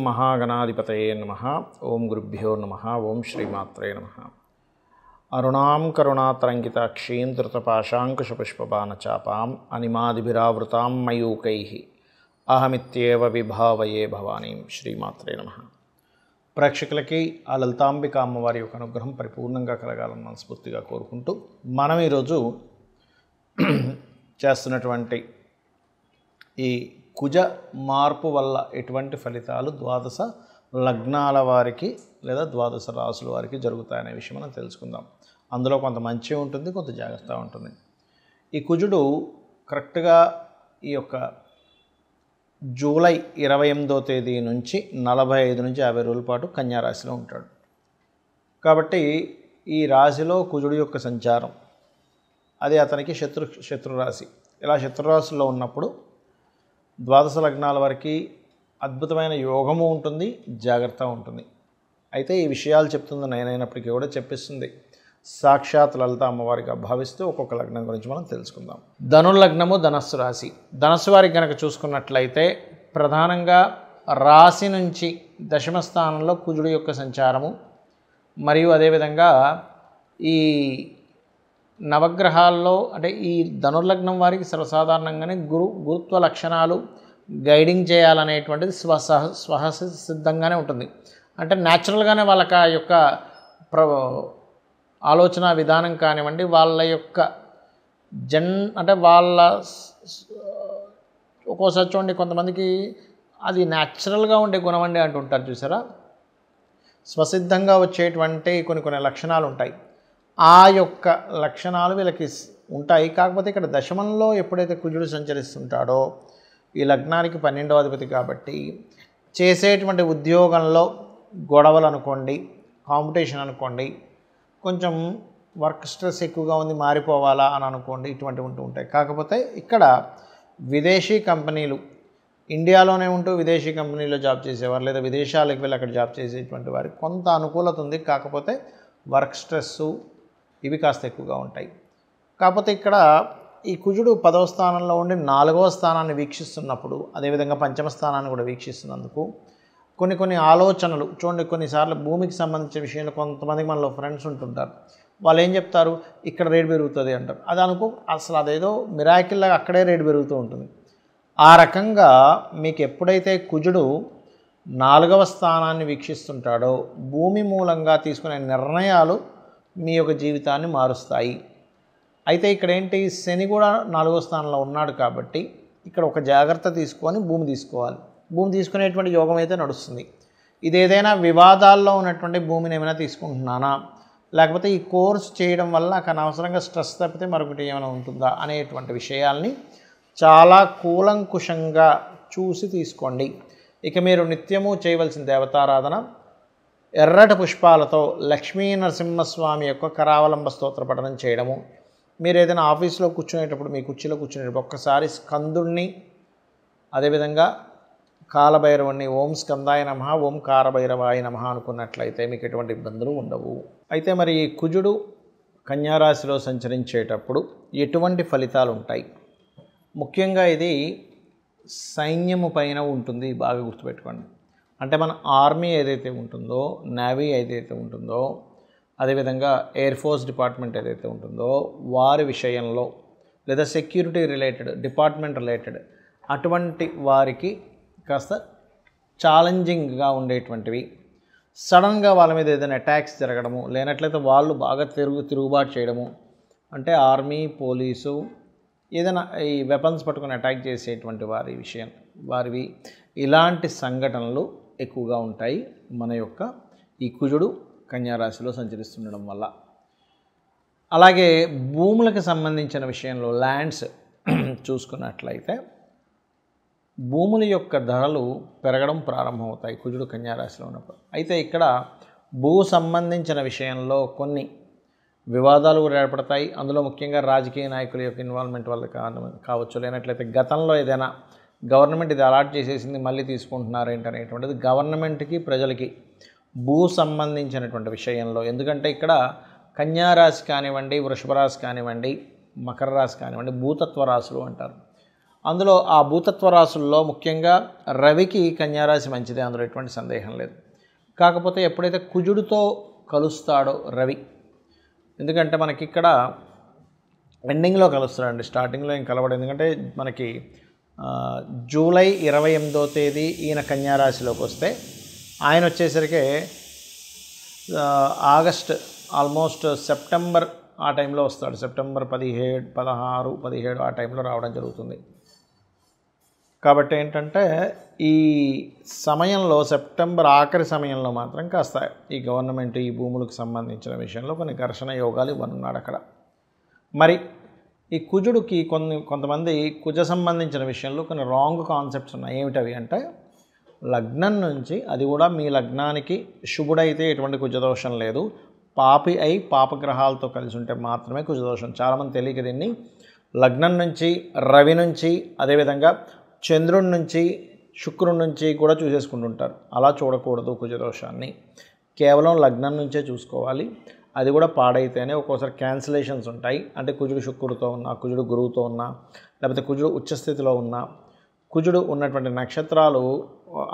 మహాగణాధిపతయే నమః. ఓం గురుభ్యో నమః. ఓం శ్రీమాత్రే నమః. అరుణాం కరుణాతరంగితాక్షీం ధృతపాశాంకుశపుష్పబాణచాపాం అనిమాదిభిరావృతాం మయూకైః అహమిత్యేవ విభావయే భవానీం. శ్రీమాత్రే నమః. ప్రేక్షకులకి ఆ లలితాంబిక అమ్మవారి యొక్క అనుగ్రహం పరిపూర్ణంగా కలగాలని మనస్ఫూర్తిగా కోరుకుంటూ మనం ఈరోజు చేస్తున్నటువంటి ఈ కుజ మార్పు వల్ల ఎటువంటి ఫలితాలు ద్వాదశ లగ్నాల వారికి లేదా ద్వాదశ రాసుల వారికి జరుగుతాయనే విషయం మనం తెలుసుకుందాం. అందులో కొంత మంచి ఉంటుంది, కొంత జాగ్రత్త ఉంటుంది. ఈ కుజుడు కరెక్ట్గా ఈ యొక్క జూలై 28వ తేదీ నుంచి 45 నుంచి 50 రోజుల పాటు కన్యా రాశిలో ఉంటాడు. కాబట్టి ఈ రాశిలో కుజుడు యొక్క సంచారం అది అతనికి శత్రు రాశి. ఇలా శత్రురాశిలో ఉన్నప్పుడు ద్వాదశ లగ్నాల వారికి అద్భుతమైన యోగము ఉంటుంది, జాగ్రత్త ఉంటుంది. అయితే ఈ విషయాలు చెప్తుంది నేనైనప్పటికీ కూడా చెప్పిస్తుంది సాక్షాత్ లలిత అమ్మవారిగా భావిస్తూ ఒక్కొక్క లగ్నం గురించి మనం తెలుసుకుందాం. ధనుర్లగ్నము ధనస్సు రాశి. ధనస్సు వారికి కనుక చూసుకున్నట్లయితే ప్రధానంగా రాశి నుంచి దశమ స్థానంలో కుజుడు యొక్క సంచారము మరియు అదేవిధంగా ఈ నవగ్రహాల్లో అంటే ఈ ధనుర్లగ్నం వారికి సర్వసాధారణంగానే గురుత్వ లక్షణాలు గైడింగ్ చేయాలనేటువంటిది స్వహసిద్ధంగానే ఉంటుంది. అంటే న్యాచురల్గానే వాళ్ళకి ఆ యొక్క ఆలోచన విధానం కానివ్వండి, వాళ్ళ యొక్క అంటే వాళ్ళ ఒక్కోసారి చూడండి కొంతమందికి అది న్యాచురల్గా ఉండే గుణం అండి అంటుంటారు చూసారా. స్వసిద్ధంగా వచ్చేటువంటి కొన్ని లక్షణాలు ఉంటాయి. ఆ యొక్క లక్షణాలు వీళ్ళకి ఉంటాయి. కాకపోతే ఇక్కడ దశమంలో ఎప్పుడైతే కుజుడు సంచరిస్తుంటాడో ఈ లగ్నానికి 12వ అధిపతి కాబట్టి చేసేటువంటి ఉద్యోగంలో గొడవలు అనుకోండి, కాంపిటీషన్ అనుకోండి, కొంచెం వర్క్ స్ట్రెస్ ఎక్కువగా ఉంది మారిపోవాలా అని అనుకోండి, ఇటువంటివి ఉంటాయి. కాకపోతే ఇక్కడ విదేశీ కంపెనీలు ఇండియాలోనే ఉంటూ విదేశీ కంపెనీలో జాబ్ చేసేవారు లేదా విదేశాలకు వెళ్ళి అక్కడ జాబ్ చేసేటువంటి వారికి కొంత అనుకూలత ఉంది. కాకపోతే వర్క్ స్ట్రెస్సు ఇవి కాస్త ఎక్కువగా ఉంటాయి. కాకపోతే ఇక్కడ ఈ కుజుడు 10వ స్థానంలో ఉండి 4వ స్థానాన్ని వీక్షిస్తున్నప్పుడు అదేవిధంగా 5వ స్థానాన్ని కూడా వీక్షిస్తున్నందుకు కొన్ని ఆలోచనలు చూడండి. కొన్నిసార్లు భూమికి సంబంధించిన విషయంలో కొంతమందికి మనలో ఫ్రెండ్స్ ఉంటుంటారు. వాళ్ళు ఏం చెప్తారు, ఇక్కడ రేటు పెరుగుతుంది అంటారు. అది అసలు అదేదో మిరాకిల్లాగా అక్కడే రేటు పెరుగుతూ ఉంటుంది. ఆ రకంగా మీకు ఎప్పుడైతే కుజుడు 4వ స్థానాన్ని వీక్షిస్తుంటాడో భూమి మూలంగా తీసుకునే నిర్ణయాలు మీ యొక్క జీవితాన్ని మారుస్తాయి. అయితే ఇక్కడ ఏంటి, శని కూడా 4వ స్థానంలో ఉన్నాడు కాబట్టి ఇక్కడ ఒక జాగ్రత్త తీసుకొని భూమి తీసుకోవాలి. భూమి తీసుకునేటువంటి యోగం అయితే నడుస్తుంది. ఇదేదైనా వివాదాల్లో ఉన్నటువంటి భూమిని ఏమైనా తీసుకుంటున్నానా, లేకపోతే ఈ కోర్సు చేయడం వల్ల నాకు అనవసరంగా స్ట్రెస్ తప్పితే మరొకటి ఏమైనా ఉంటుందా అనేటువంటి విషయాల్ని చాలా కూలంకుషంగా చూసి తీసుకోండి. ఇక మీరు నిత్యము చేయవలసిన దేవతారాధన ఎర్రటి పుష్పాలతో లక్ష్మీ నరసింహస్వామి యొక్క కరావలంబ స్తోత్ర పఠనం చేయడము. మీరు ఏదైనా ఆఫీస్లో కూర్చునేటప్పుడు మీ కుర్చీలో కూర్చునేటప్పుడు ఒక్కసారి స్కందుణ్ణి అదేవిధంగా కాలభైరవుణ్ణి ఓం స్కందాయ నమః ఓం కారభైరవాయ నమః అనుకున్నట్లయితే మీకు ఎటువంటి ఇబ్బందులు ఉండవు. అయితే మరి ఈ కుజుడు కన్యారాశిలో సంచరించేటప్పుడు ఎటువంటి ఫలితాలు ఉంటాయి? ముఖ్యంగా ఇది సైన్యము పైన ఉంటుంది, బాగా గుర్తుపెట్టుకోండి. అంటే మన ఆర్మీ ఏదైతే ఉంటుందో, నేవీ ఏదైతే ఉంటుందో, అదేవిధంగా ఎయిర్ ఫోర్స్ డిపార్ట్మెంట్ ఏదైతే ఉంటుందో వారి విషయంలో లేదా సెక్యూరిటీ రిలేటెడ్ డిపార్ట్మెంట్ రిలేటెడ్ అటువంటి వారికి కాస్త ఛాలెంజింగ్గా ఉండేటువంటివి, సడన్గా వాళ్ళ మీద ఏదైనా అటాక్స్ జరగడము, లేనట్లయితే వాళ్ళు బాగా తిరుగుబాటు చేయడము, అంటే ఆర్మీ పోలీసు ఏదైనా ఈ వెపన్స్ పట్టుకొని అటాక్ చేసేటువంటి వారివి ఇలాంటి సంఘటనలు ఎక్కువగా ఉంటాయి మన యొక్క ఈ కుజుడు కన్యారాశిలో సంచరిస్తుండడం వల్ల. అలాగే భూములకు సంబంధించిన విషయంలో ల్యాండ్స్ చూసుకున్నట్లయితే భూముల యొక్క ధరలు పెరగడం ప్రారంభమవుతాయి కుజుడు కన్యారాశిలో ఉన్నప్పుడు. అయితే ఇక్కడ భూ సంబంధించిన విషయంలో కొన్ని వివాదాలు కూడా ఏర్పడతాయి. అందులో ముఖ్యంగా రాజకీయ నాయకుల యొక్క ఇన్వాల్వ్మెంట్ వల్ల కావచ్చు, లేనట్లయితే గతంలో ఏదైనా గవర్నమెంట్ ఇది అలాట్ చేసేసింది మళ్ళీ తీసుకుంటున్నారు ఏంటనేటువంటిది గవర్నమెంట్కి ప్రజలకి భూ సంబంధించినటువంటి విషయంలో. ఎందుకంటే ఇక్కడ కన్యారాశి కానివ్వండి, వృషభ రాశి కానివ్వండి, మకర రాశి కానివ్వండి భూతత్వ రాశులు అంటారు. అందులో ఆ భూతత్వ రాశుల్లో ముఖ్యంగా రవికి కన్యారాశి మంచిదే, అందులో ఎటువంటి సందేహం లేదు. కాకపోతే ఎప్పుడైతే కుజుడితో కలుస్తాడో రవి, ఎందుకంటే మనకి ఇక్కడ ఎండింగ్లో కలుస్తాడండి, స్టార్టింగ్లో ఏం కలవడు. ఎందుకంటే మనకి జూలై 28వ తేదీ ఈయన కన్యారాశిలోకి వస్తే ఆయన వచ్చేసరికి ఆగస్ట్ ఆల్మోస్ట్ సెప్టెంబర్ ఆ టైంలో వస్తాడు. సెప్టెంబర్ 17, 16, 17 ఆ టైంలో రావడం జరుగుతుంది. కాబట్టి ఏంటంటే ఈ సమయంలో సెప్టెంబర్ ఆఖరి సమయంలో మాత్రం కాస్త ఈ గవర్నమెంట్ ఈ భూములకు సంబంధించిన విషయంలో కొన్ని ఘర్షణ యోగాలు ఇవ్వనున్నాడు అక్కడ. మరి ఈ కుజుడికి కొంతమంది కుజ సంబంధించిన విషయంలో కొన్ని రాంగ్ కాన్సెప్ట్స్ ఉన్నాయి. ఏమిటవి అంటే లగ్నం నుంచి, అది కూడా మీ లగ్నానికి శుభుడైతే ఎటువంటి కుజదోషం లేదు, పాపి అయి పాపగ్రహాలతో కలిసి ఉంటే మాత్రమే కుజదోషం. చాలామంది తెలియక దీన్ని లగ్నం నుంచి, రవి నుంచి, అదేవిధంగా చంద్రుడి నుంచి, శుక్రుడి నుంచి కూడా చూసేసుకుంటుంటారు. అలా చూడకూడదు కుజదోషాన్ని, కేవలం లగ్నం నుంచే చూసుకోవాలి. అది కూడా పాడైతేనే ఒక్కోసారి క్యాన్సిలేషన్స్ ఉంటాయి. అంటే కుజుడు శుక్రుడితో ఉన్నా, కుజుడు గురువుతో ఉన్నా, లేకపోతే కుజుడు ఉచ్చస్థితిలో ఉన్నా, కుజుడు ఉన్నటువంటి నక్షత్రాలు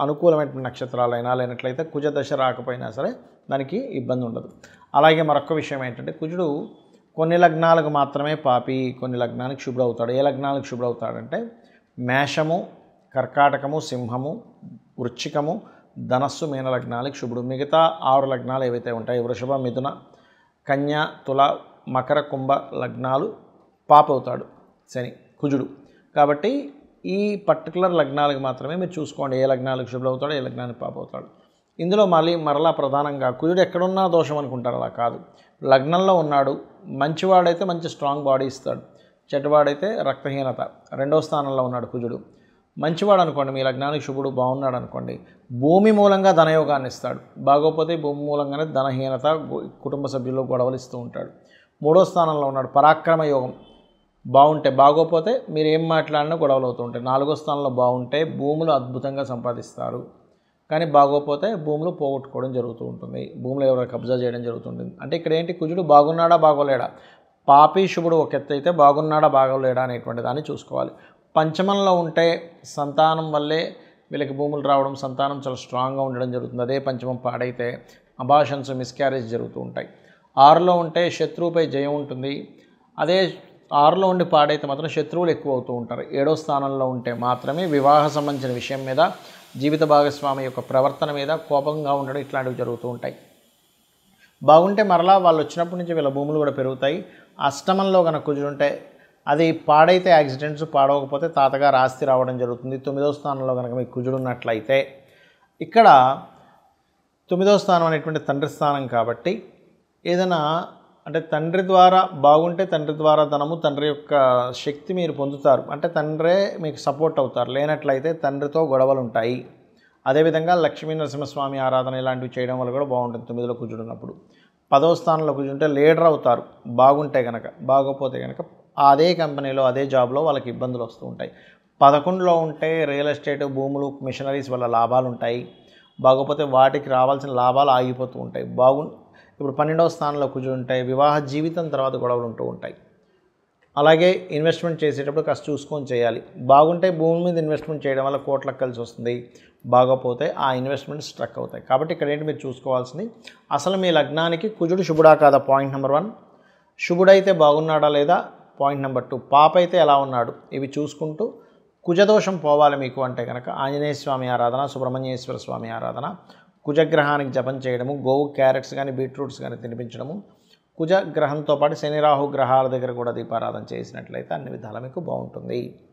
అనుకూలమైనటువంటి నక్షత్రాలైనా లేనట్లయితే కుజ దశ రాకపోయినా సరే దానికి ఇబ్బంది ఉండదు. అలాగే మరొక విషయం ఏంటంటే కుజుడు కొన్ని లగ్నాలకు మాత్రమే పాపి, కొన్ని లగ్నాలకు శుభ్రవుతాడు. ఏ లగ్నాలకు శుభ్రవుతాడంటే మేషము, కర్కాటకము, సింహము, వృశ్చికము, ధనస్సు, మీన లగ్నాలకు శుభుడు. మిగతా 6 లగ్నాలు ఏవైతే ఉంటాయి, వృషభ, మిథున, కన్య, తుల, మకర, కుంభ లగ్నాలు పాపవుతాడు శని, కుజుడు. కాబట్టి ఈ పర్టికులర్ లగ్నాలకు మాత్రమే మీరు చూసుకోండి ఏ లగ్నాలకు శుభ్రవుతాడో, ఏ లగ్నానికి పాపవుతాడు. ఇందులో మరలా ప్రధానంగా కుజుడు ఎక్కడున్నా దోషం అనుకుంటారు, అలా కాదు. లగ్నంలో ఉన్నాడు, మంచివాడైతే మంచి స్ట్రాంగ్ బాడీ ఇస్తాడు, చెడ్డవాడైతే రక్తహీనత. 2వ స్థానంలో ఉన్నాడు కుజుడు. మంచివాడు అనుకోండి, మీ లగ్నానికి శుభుడు బాగున్నాడు అనుకోండి, భూమి మూలంగా ధనయోగాన్ని ఇస్తాడు. బాగోపోతే భూమి మూలంగానే ధనహీనత, కుటుంబ సభ్యుల్లో గొడవలు ఇస్తూ ఉంటాడు. 3వ స్థానంలో ఉన్నాడు, పరాక్రమ యోగం బాగుంటే, బాగోపోతే మీరు ఏం మాట్లాడినా గొడవలు అవుతూ ఉంటాయి. 4వ స్థానంలో బాగుంటే భూములు అద్భుతంగా సంపాదిస్తారు, కానీ బాగోపోతే భూములు పోగొట్టుకోవడం జరుగుతూ ఉంటుంది, భూములు ఎవరైనా కబ్జా చేయడం జరుగుతుంటుంది. అంటే ఇక్కడ ఏంటి, కుజుడు బాగున్నాడా బాగోలేడా, పాపి శుభుడు ఒక ఎత్తు అయితే బాగున్నాడా బాగోలేడా అనేటువంటి దాన్ని చూసుకోవాలి. పంచమంలో ఉంటే సంతానం వల్లే వీళ్ళకి భూములు రావడం, సంతానం చాలా స్ట్రాంగ్గా ఉండడం జరుగుతుంది. అదే పంచమం పాడైతే అబాషన్స్, మిస్క్యారేజ్ జరుగుతూ ఉంటాయి. 6లో ఉంటే శత్రువుపై జయం ఉంటుంది. అదే 6లో ఉండి పాడైతే మాత్రం శత్రువులు ఎక్కువ అవుతూ ఉంటారు. 7వ స్థానంలో ఉంటే మాత్రమే వివాహ సంబంధించిన విషయం మీద, జీవిత భాగస్వామి యొక్క ప్రవర్తన మీద కోపంగా ఉండడం, ఇట్లాంటివి జరుగుతూ ఉంటాయి. బాగుంటే మరలా వాళ్ళు వచ్చినప్పటి నుంచి వీళ్ళ భూములు కూడా పెరుగుతాయి. అష్టమంలో కనుక కుజుంటే అది పాడైతే యాక్సిడెంట్స్, పాడవకపోతే తాతగారు ఆస్తి రావడం జరుగుతుంది. 9వ స్థానంలో కనుక మీకు కుజుడు ఉన్నట్లయితే, ఇక్కడ 9వ స్థానం అనేటువంటి తండ్రి స్థానం కాబట్టి ఏదైనా అంటే తండ్రి ద్వారా బాగుంటే తండ్రి ద్వారా ధనము, తండ్రి యొక్క శక్తి మీరు పొందుతారు, అంటే తండ్రే మీకు సపోర్ట్ అవుతారు. లేనట్లయితే తండ్రితో గొడవలు ఉంటాయి. అదేవిధంగా లక్ష్మీ నరసింహస్వామి ఆరాధన ఇలాంటివి చేయడం వల్ల కూడా బాగుంటుంది 9లో కుజుడు ఉన్నప్పుడు. 10వ స్థానంలో కుజుంటే లీడర్ అవుతారు బాగుంటే కనుక, బాగోపోతే కనుక అదే కంపెనీలో అదే జాబ్లో వాళ్ళకి ఇబ్బందులు వస్తూ ఉంటాయి. 11లో ఉంటే రియల్ ఎస్టేట్, భూములు, మిషనరీస్ వల్ల లాభాలు ఉంటాయి, బాగోపోతే వాటికి రావాల్సిన లాభాలు ఆగిపోతూ ఉంటాయి. ఇప్పుడు 12వ స్థానంలో కుజుడు ఉంటాయి, వివాహ జీవితం తర్వాత గొడవలు ఉంటూ ఉంటాయి. అలాగే ఇన్వెస్ట్మెంట్ చేసేటప్పుడు కాస్త చూసుకొని చేయాలి. బాగుంటే భూమి మీద ఇన్వెస్ట్మెంట్ చేయడం వల్ల కోట్లకు కలిసి వస్తుంది, బాగోపోతే ఆ ఇన్వెస్ట్మెంట్ స్ట్రక్ అవుతాయి. కాబట్టి ఇక్కడ ఏంటి మీరు చూసుకోవాల్సింది, అసలు మీ లగ్నానికి కుజుడు శుభుడా కాదా, పాయింట్ నెంబర్ 1. శుభుడైతే బాగున్నాడా లేదా, పాయింట్ నెంబర్ 2. పాప అయితే ఎలా ఉన్నాడు, ఇవి చూసుకుంటూ కుజదోషం పోవాలి మీకు అంటే కనుక ఆంజనేయ స్వామి ఆరాధన, సుబ్రహ్మణ్యేశ్వర స్వామి ఆరాధన, కుజగ్రహానికి జపం చేయడము, గోవు క్యారెట్స్ కానీ బీట్రూట్స్ కానీ తినిపించడము, కుజగ్రహంతో పాటు శని రాహు గ్రహాల దగ్గర కూడా దీపారాధన చేసినట్లయితే అన్ని విధాలా మీకు బాగుంటుంది.